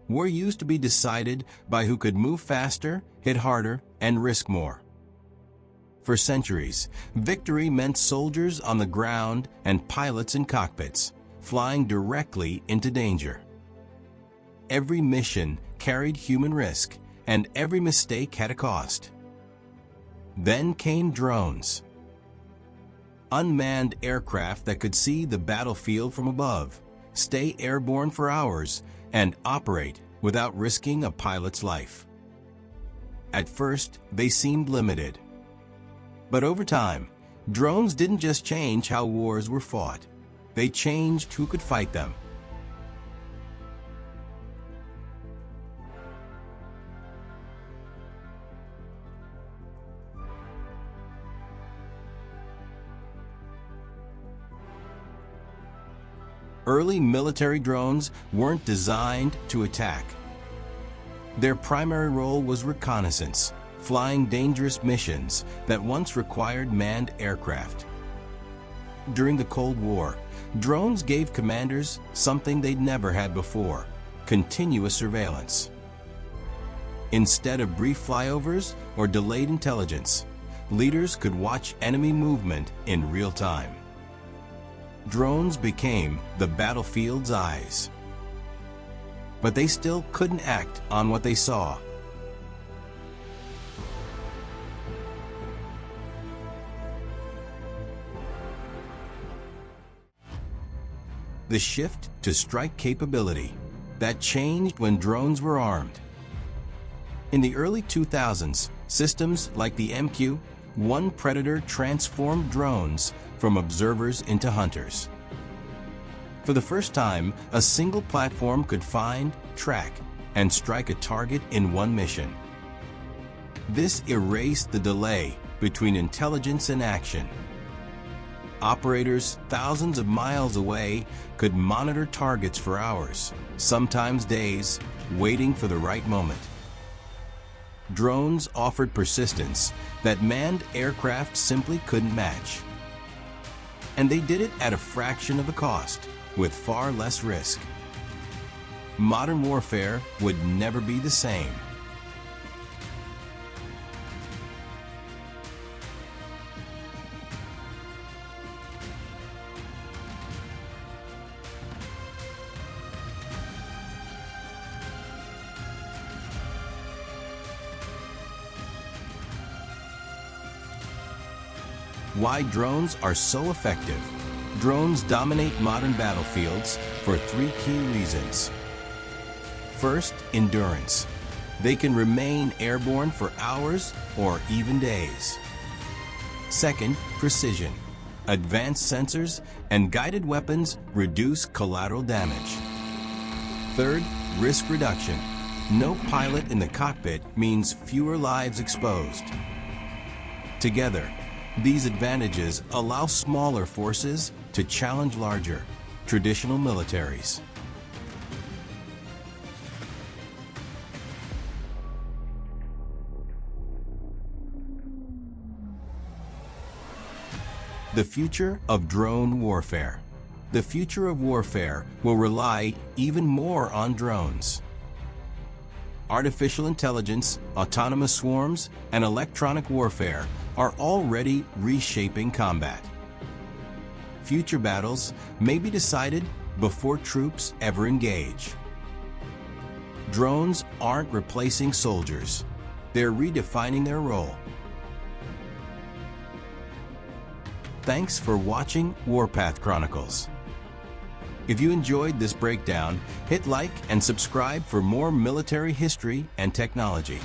War used to be decided by who could move faster, hit harder, and risk more. For centuries, victory meant soldiers on the ground and pilots in cockpits, flying directly into danger. Every mission carried human risk, and every mistake had a cost. Then came drones. Unmanned aircraft that could see the battlefield from above, stay airborne for hours, and operate without risking a pilot's life. At first, they seemed limited. But over time, drones didn't just change how wars were fought. They changed who could fight them. Early military drones weren't designed to attack. Their primary role was reconnaissance, flying dangerous missions that once required manned aircraft. During the Cold War, drones gave commanders something they'd never had before: continuous surveillance. Instead of brief flyovers or delayed intelligence, leaders could watch enemy movement in real time. Drones became the battlefield's eyes. But they still couldn't act on what they saw. The shift to strike capability that changed when drones were armed. In the early 2000s, systems like the MQ-1 Predator transformed drones from observers into hunters. For the first time, a single platform could find, track, and strike a target in one mission. This erased the delay between intelligence and action. Operators thousands of miles away could monitor targets for hours, sometimes days, waiting for the right moment. Drones offered persistence that manned aircraft simply couldn't match. And they did it at a fraction of the cost, with far less risk. Modern warfare would never be the same. Why drones are so effective. Drones dominate modern battlefields for three key reasons. First, endurance. They can remain airborne for hours or even days. Second, precision. Advanced sensors and guided weapons reduce collateral damage. Third, risk reduction. No pilot in the cockpit means fewer lives exposed. Together, these advantages allow smaller forces to challenge larger, traditional militaries. The future of drone warfare. The future of warfare will rely even more on drones. Artificial intelligence, autonomous swarms, and electronic warfare are already reshaping combat. Future battles may be decided before troops ever engage. Drones aren't replacing soldiers. They're redefining their role. Thanks for watching Warpath Chronicles. If you enjoyed this breakdown, hit like and subscribe for more military history and technology.